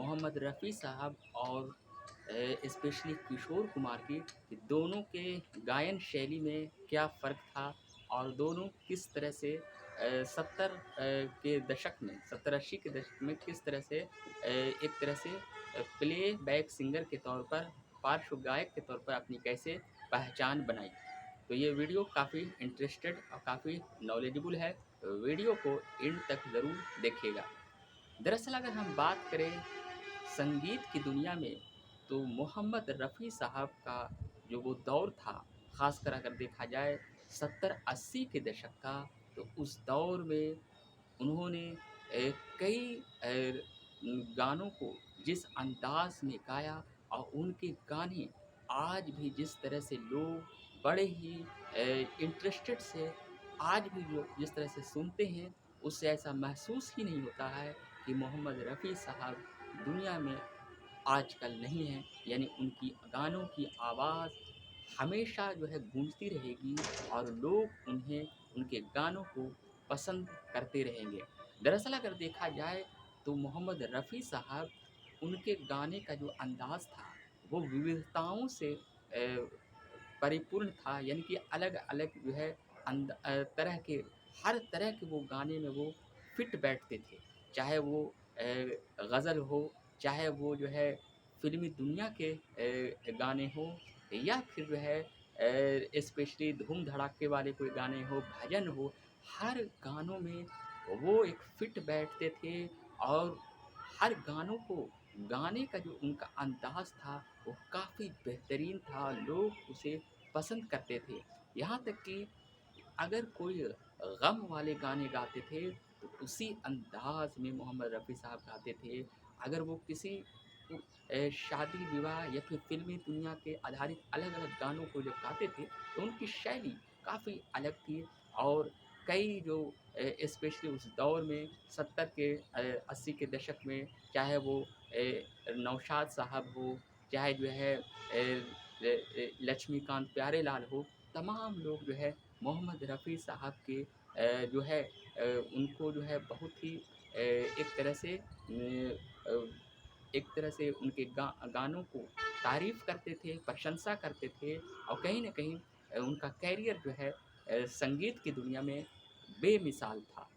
मोहम्मद रफ़ी साहब और स्पेशली किशोर कुमार की दोनों के गायन शैली में क्या फ़र्क था और दोनों किस तरह से 70 के दशक में 70-80 के दशक में किस तरह से एक तरह से प्लेबैक सिंगर के तौर पर, पार्श्व गायक के तौर पर अपनी कैसे पहचान बनाई। तो ये वीडियो काफ़ी इंटरेस्टेड और काफ़ी नॉलेजेबल है। वीडियो को एंड तक ज़रूर देखिएगा। दरअसल अगर हम बात करें संगीत की दुनिया में, तो मोहम्मद रफ़ी साहब का जो वो दौर था, ख़ासकर अगर देखा जाए 70-80 के दशक का, तो उस दौर में उन्होंने कई गानों को जिस अंदाज़ में गाया और उनके गाने आज भी जिस तरह से लोग बड़े ही इंटरेस्टेड से आज भी लोग जिस तरह से सुनते हैं, उससे ऐसा महसूस ही नहीं होता है कि मोहम्मद रफ़ी साहब दुनिया में आजकल नहीं हैं। यानी उनकी गानों की आवाज़ हमेशा जो है गूंजती रहेगी और लोग उन्हें उनके गानों को पसंद करते रहेंगे। दरअसल अगर देखा जाए तो मोहम्मद रफ़ी साहब उनके गाने का जो अंदाज़ था वो विविधताओं से परिपूर्ण था, यानी कि अलग-अलग जो है तरह के हर तरह के वो गाने में वो फिट बैठते थे। चाहे वो गज़ल हो, चाहे वो जो है फ़िल्मी दुनिया के गाने हों या फिर जो है स्पेशली धूम धड़ाके वाले कोई गाने हो, भजन हो, हर गानों में वो एक फिट बैठते थे और हर गानों को गाने का जो उनका अंदाज़ था, वो काफ़ी बेहतरीन था, लोग उसे पसंद करते थे। यहाँ तक कि अगर कोई गम वाले गाने गाते थे, तो उसी अंदाज़ में मोहम्मद रफ़ी साहब गाते थे। अगर वो किसी शादी-विवाह या फिर फ़िल्मी दुनिया के आधारित अलग-अलग गानों को जब गाते थे, तो उनकी शैली काफ़ी अलग थी और कई जो स्पेशली उस दौर में 70 के 80 के दशक में, चाहे वो नौशाद साहब हो, चाहे जो है लक्ष्मीकांत प्यारेलाल हो, तमाम लोग जो है मोहम्मद रफ़ी साहब के जो है उनको जो है बहुत ही एक तरह से एक तरह से उनके गानों को तारीफ़ करते थे, प्रशंसा करते थे और कहीं न कहीं उनका कैरियर जो है संगीत की दुनिया में बेमिसाल था।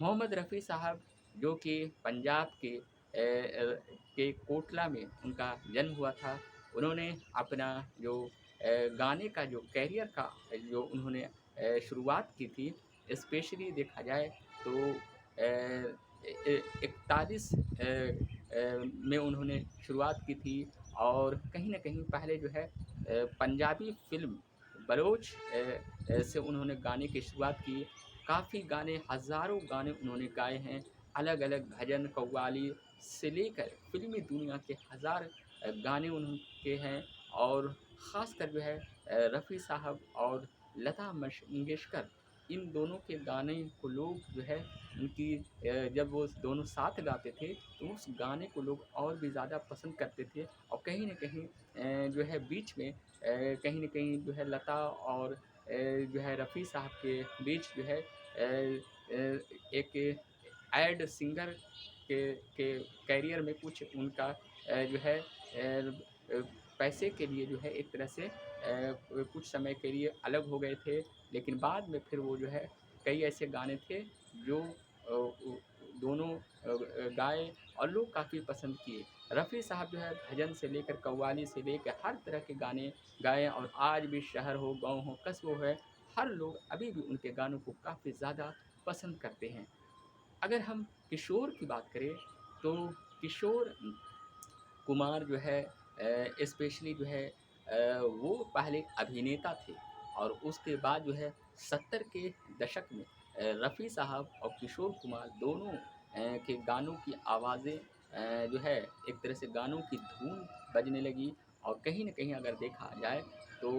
मोहम्मद रफ़ी साहब जो कि पंजाब के कोटला में उनका जन्म हुआ था, उन्होंने अपना जो गाने का जो कैरियर का जो उन्होंने शुरुआत की थी, स्पेशली देखा जाए तो 41 में उन्होंने शुरुआत की थी और कहीं न कहीं पहले जो है पंजाबी फ़िल्म बलोच से उन्होंने गाने की शुरुआत की। काफ़ी गाने, हज़ारों गाने उन्होंने गाए हैं, अलग-अलग भजन, कव्वाली से लेकर फ़िल्मी दुनिया के हज़ार गाने उनके हैं और ख़ासकर जो है रफ़ी साहब और लता मंगेशकर, इन दोनों के गाने को लोग जो है उनकी जब वो दोनों साथ गाते थे, तो उस गाने को लोग और भी ज़्यादा पसंद करते थे और कहीं न कहीं जो है बीच में कहीं न कहीं जो है लता और जो है रफ़ी साहब के बीच जो है एक एड सिंगर के कैरियर में कुछ उनका जो है पैसे के लिए जो है एक तरह से कुछ समय के लिए अलग हो गए थे, लेकिन बाद में फिर वो जो है कई ऐसे गाने थे जो दोनों गाए और लोग काफ़ी पसंद किए। रफ़ी साहब जो है भजन से लेकर कव्वाली से लेकर हर तरह के गाने गाए और आज भी शहर हो, गाँव हो, कस्बों है, हर लोग अभी भी उनके गानों को काफ़ी ज़्यादा पसंद करते हैं। अगर हम किशोर की बात करें, तो किशोर कुमार जो है स्पेशली जो है वो पहले अभिनेता थे और उसके बाद जो है 70 के दशक में रफ़ी साहब और किशोर कुमार दोनों के गानों की आवाज़ें जो है एक तरह से गानों की धुन बजने लगी और कहीं न कहीं अगर देखा जाए तो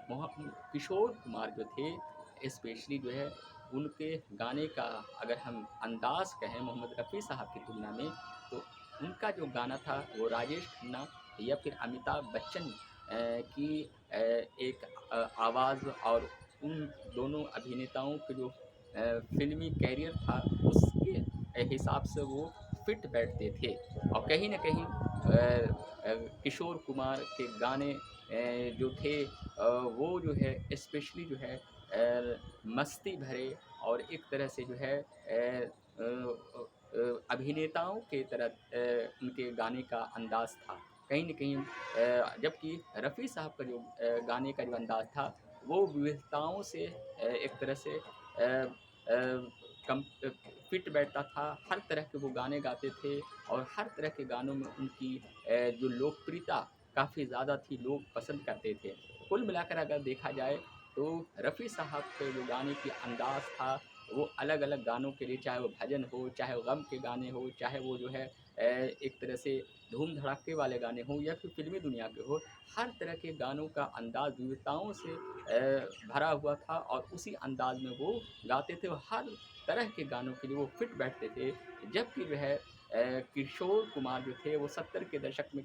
मोह किशोर कुमार जो थे स्पेशली जो है उनके गाने का अगर हम अंदाज़ कहें मोहम्मद रफ़ी साहब की तुलना में, तो उनका जो गाना था वो राजेश खन्ना या फिर अमिताभ बच्चन की एक आवाज़ और उन दोनों अभिनेताओं के जो फ़िल्मी कैरियर था उसके हिसाब से वो फिट बैठते थे। और कहीं न कहीं किशोर कुमार के गाने जो थे वो जो है स्पेशली जो है मस्ती भरे और एक तरह से जो है अभिनेताओं के तरह उनके गाने का अंदाज़ था। कहीं न कहीं जबकि रफ़ी साहब का जो गाने का जो अंदाज़ था, वो विविधताओं से एक तरह से कम फिट बैठता था। हर तरह के वो गाने गाते थे और हर तरह के गानों में उनकी जो लोकप्रियता काफ़ी ज़्यादा थी, लोग पसंद करते थे। कुल मिलाकर अगर देखा जाए तो रफ़ी साहब के जो गाने की अंदाज़ था, वो अलग-अलग गानों के लिए, चाहे वो भजन हो, चाहे वो गम के गाने हो, चाहे वो जो है एक तरह से धूम-धड़ाके वाले गाने हों या फिर फ़िल्मी दुनिया के हों, हर तरह के गानों का अंदाज़ विविधताओं से भरा हुआ था और उसी अंदाज़ में वो गाते थे और हर तरह के गानों के लिए वो फिट बैठते थे। जबकि जो है किशोर कुमार जो थे वो 70 के दशक में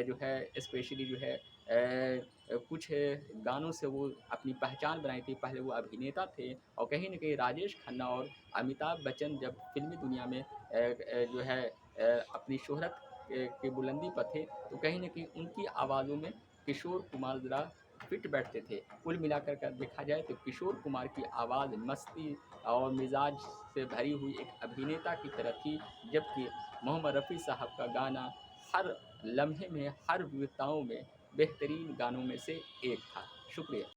जो है स्पेशली जो है कुछ गानों से वो अपनी पहचान बनाई थी। पहले वो अभिनेता थे और कहीं न कहीं राजेश खन्ना और अमिताभ बच्चन जब फ़िल्मी दुनिया में जो है अपनी शोहरत की बुलंदी पर थे, तो कहीं न कहीं उनकी आवाज़ों में किशोर कुमार ज़रा फिट बैठते थे। कुल मिलाकर कर देखा जाए तो किशोर कुमार की आवाज़ मस्ती और मिज़ाज से भरी हुई एक अभिनेता की तरह थी, जबकि मोहम्मद रफ़ी साहब का गाना हर लम्हे में, हर विविधताओं में बेहतरीन गानों में से एक था। शुक्रिया।